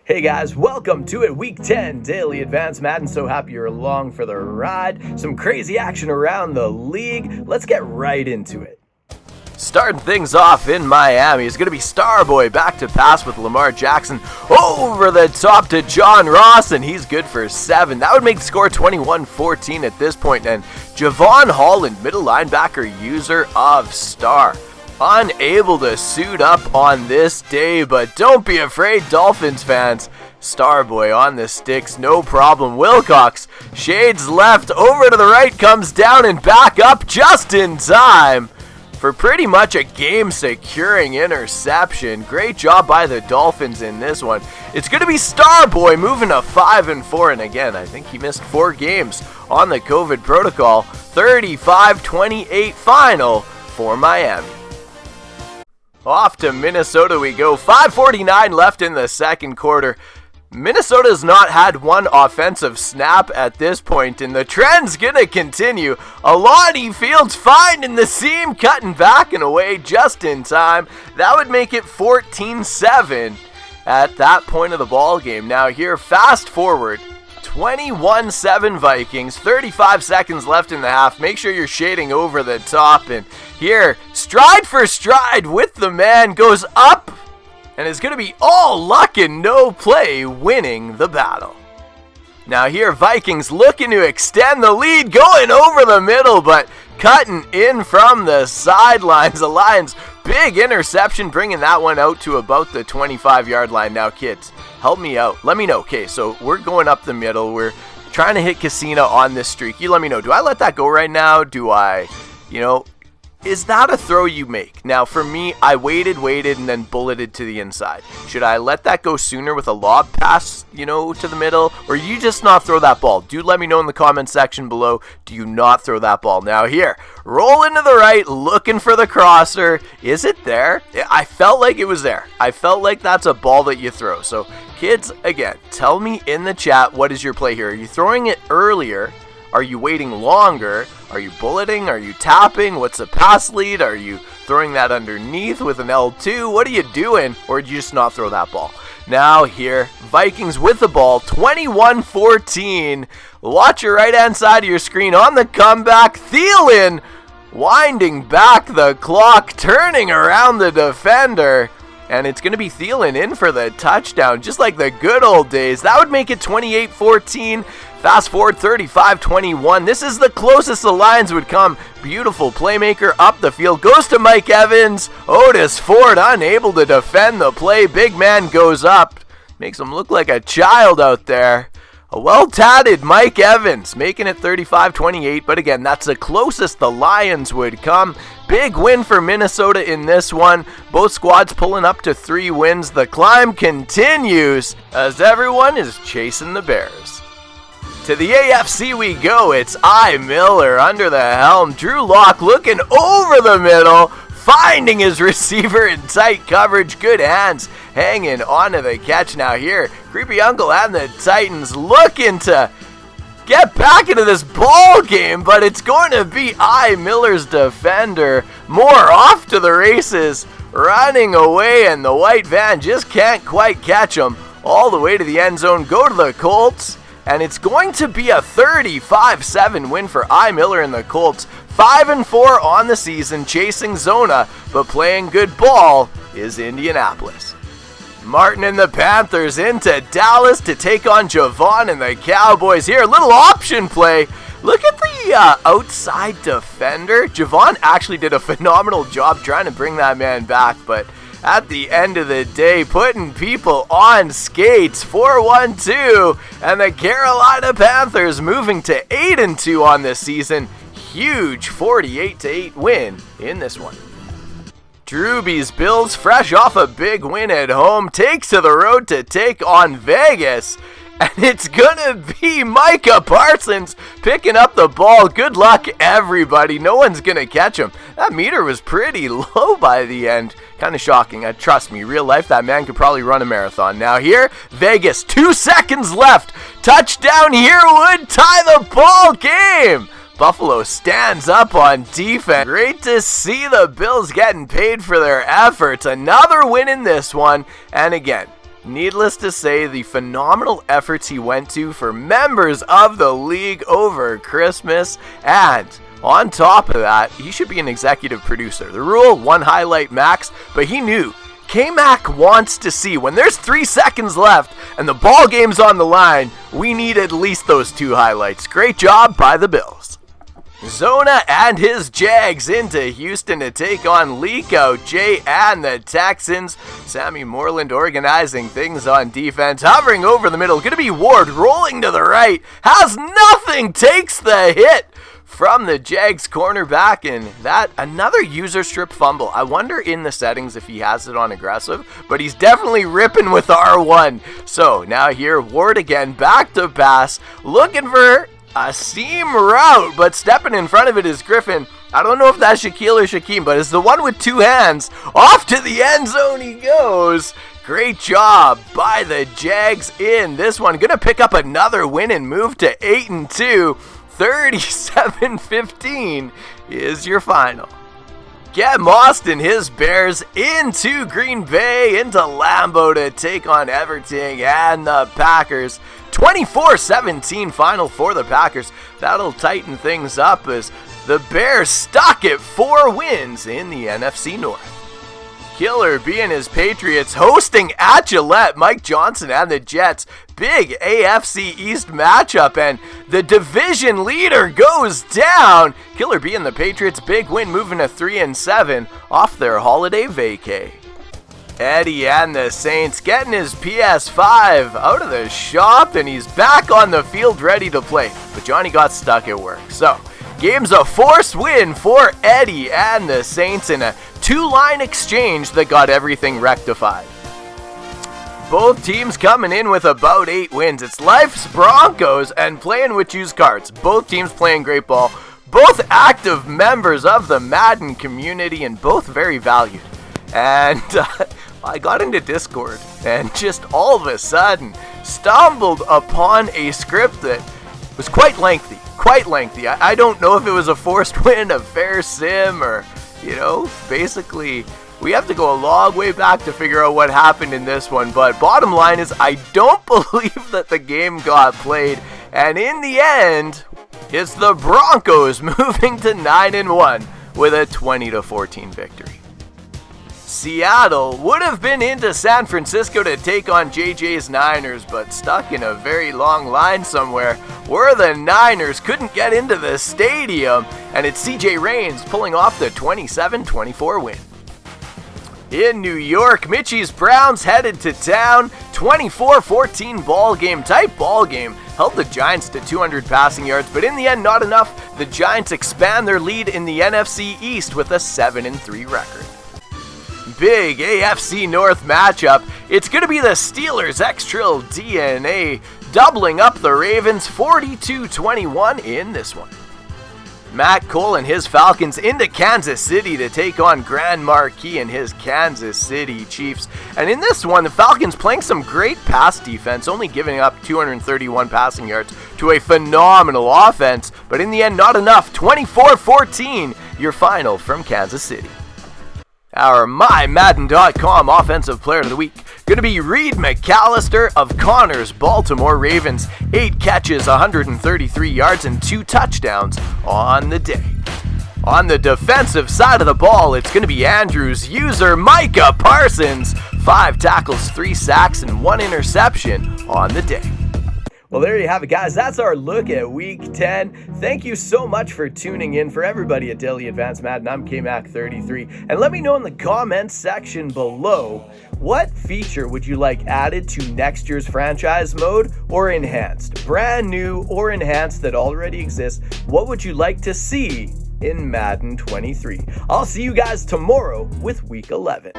Hey guys, welcome to it, Week 10 Daily Advanced Madden. So happy you're along for the ride. Some crazy action around the league. Let's get right into it. Starting things off in Miami is going to be Starboy back to pass with Lamar Jackson over the top to John Ross, and he's good for 7. That would make the score 21-14 at this point. And Javon Holland, middle linebacker, user of Star, unable to suit up on this day, but don't be afraid, Dolphins fans. Starboy on the sticks, no problem. Wilcox, shades left, over to the right, comes down and back up just in time for pretty much a game-securing interception. Great job by the Dolphins in this one. It's going to be Starboy moving to 5-4, and again, I think he missed 4 games on the COVID protocol. 35-28 final for Miami. Off to Minnesota we go. 5:49 left in the second quarter. Minnesota's not had one offensive snap at this point, and the trend's gonna continue. Alani Fields finding the seam, cutting back and away just in time. That would make it 14-7 at that point of the ball game. Now here, fast forward, 21-7 Vikings, 35 seconds left in the half. Make sure you're shading over the top, and here, stride for stride with the man, goes up, and it's going to be all luck and no play winning the battle. Now here, Vikings looking to extend the lead, going over the middle, but cutting in from the sidelines. The Lions, big interception, bringing that one out to about the 25-yard line. Now, kids, help me out. Let me know. Okay, so we're going up the middle. We're trying to hit Casino on this streak. You let me know. Do I let that go right now? Do I, is that a throw you make? Now, for me, I waited, and then bulleted to the inside. Should I let that go sooner with a lob pass, to the middle? Or you just not throw that ball? Do let me know in the comment section below. Do you not throw that ball? Now here, roll into the right, looking for the crosser. Is it there? I felt like it was there. I felt like that's a ball that you throw. So, kids, again, tell me in the chat, what is your play here? Are you throwing it earlier? Are you waiting longer? Are you bulleting? Are you tapping? What's the pass lead? Are you throwing that underneath with an L2? What are you doing? Or did you just not throw that ball? Now here, Vikings with the ball, 21-14. Watch your right-hand side of your screen on the comeback. Thielen winding back the clock, turning around the defender. And it's going to be Thielen in for the touchdown, just like the good old days. That would make it 28-14. Fast forward, 35-21. This is the closest the Lions would come. Beautiful playmaker up the field. Goes to Mike Evans. Otis Ford unable to defend the play. Big man goes up. Makes him look like a child out there. A well-tatted Mike Evans, making it 35-28. But again, that's the closest the Lions would come. Big win for Minnesota in this one. Both squads pulling up to 3 wins. The climb continues as everyone is chasing the Bears. To the AFC we go. It's Miller under the helm. Drew Lock looking over the middle, finding his receiver in tight coverage. Good hands hanging onto the catch. Now here, Creepy Uncle and the Titans looking to get back into this ball game, but it's going to be Miller's defender. Moore off to the races, running away, and the white van just can't quite catch him. All the way to the end zone, go to the Colts, and it's going to be a 35-7 win for Miller and the Colts. 5-4 on the season, chasing Zona, but playing good ball is Indianapolis. Martin and the Panthers into Dallas to take on Javon and the Cowboys here. Little option play. Look at the outside defender. Javon actually did a phenomenal job trying to bring that man back, but at the end of the day, putting people on skates. 4-1-2, and the Carolina Panthers moving to 8-2 on this season. Huge 48-8 win in this one. Drewby's Bills, fresh off a big win at home, takes to the road to take on Vegas. And it's gonna be Micah Parsons picking up the ball. Good luck, everybody. No one's gonna catch him. That meter was pretty low by the end. Kind of shocking. Trust me, real life, that man could probably run a marathon. Now here, Vegas, 2 seconds left. Touchdown here would tie the ball game. Buffalo stands up on defense. Great to see the Bills getting paid for their efforts. Another win in this one. And again, Needless to say, the phenomenal efforts he went to for members of the league over Christmas, and on top of that, he should be an executive producer. The rule, 1 highlight max, but he knew K-Mac wants to see when there's 3 seconds left and the ball game's on the line, we need at least those 2 highlights. Great job by the Bills. Zona and his Jags into Houston to take on Lico, Jay, and the Texans. Sammy Moreland organizing things on defense, hovering over the middle. Gonna be Ward rolling to the right, has nothing, takes the hit from the Jags cornerback, and that another user strip fumble. I wonder in the settings if he has it on aggressive, but he's definitely ripping with R1. So now here, Ward again, back to pass, looking for a seam route, but stepping in front of it is Griffin. I don't know if that's Shaquille or Shaquem, but it's the one with 2 hands. Off to the end zone he goes. Great job by the Jags in this one. Gonna pick up another win and move to 8-2. 37-15 is your final. Get Most and his Bears into Green Bay, into Lambeau to take on Everton and the Packers. 24-17 final for the Packers. That'll tighten things up as the Bears stuck at 4 wins in the NFC North. Killer being his Patriots hosting at Gillette, Mike Johnson and the Jets. Big AFC East matchup, and the division leader goes down. Killer being the Patriots, big win, moving to 3-7 off their holiday vacay. Eddie and the Saints getting his PS5 out of the shop, and he's back on the field ready to play. But Johnny got stuck at work. So, game's a forced win for Eddie and the Saints in a 2-line exchange that got everything rectified. Both teams coming in with about 8 wins. It's Life's Broncos and playing with used cards. Both teams playing great ball. Both active members of the Madden community and both very valued. And I got into Discord and just all of a sudden stumbled upon a script that was quite lengthy. I don't know if it was a forced win, a fair sim, or, basically we have to go a long way back to figure out what happened in this one. But bottom line is, I don't believe that the game got played. And in the end, it's the Broncos moving to 9-1 with a 20-14 victory. Seattle would have been into San Francisco to take on JJ's Niners, but stuck in a very long line somewhere where the Niners couldn't get into the stadium, and it's CJ Reigns pulling off the 27-24 win. In New York, Mitchie's Browns headed to town. 24-14 tight ball game. Held the Giants to 200 passing yards, but in the end, not enough. The Giants expand their lead in the NFC East with a 7-3 record. Big AFC North matchup. It's going to be the Steelers' X-Trill DNA doubling up the Ravens 42-21 in this one. Matt Cole and his Falcons into Kansas City to take on Grand Marquis and his Kansas City Chiefs. And in this one, the Falcons playing some great pass defense, only giving up 231 passing yards to a phenomenal offense. But in the end, not enough. 24-14, your final from Kansas City. Our MyMadden.com Offensive Player of the Week going to be Reed McAllister of Connor's Baltimore Ravens. 8 catches, 133 yards, and 2 touchdowns on the day. On the defensive side of the ball, it's going to be Andrews user Micah Parsons. 5 tackles, 3 sacks, and 1 interception on the day. Well, there you have it, guys. That's our look at Week 10. Thank you so much for tuning in. For everybody at Daily Advanced Madden, I'm KMac33. And let me know in the comments section below, what feature would you like added to next year's franchise mode or enhanced? Brand new or enhanced that already exists. What would you like to see in Madden 23? I'll see you guys tomorrow with Week 11.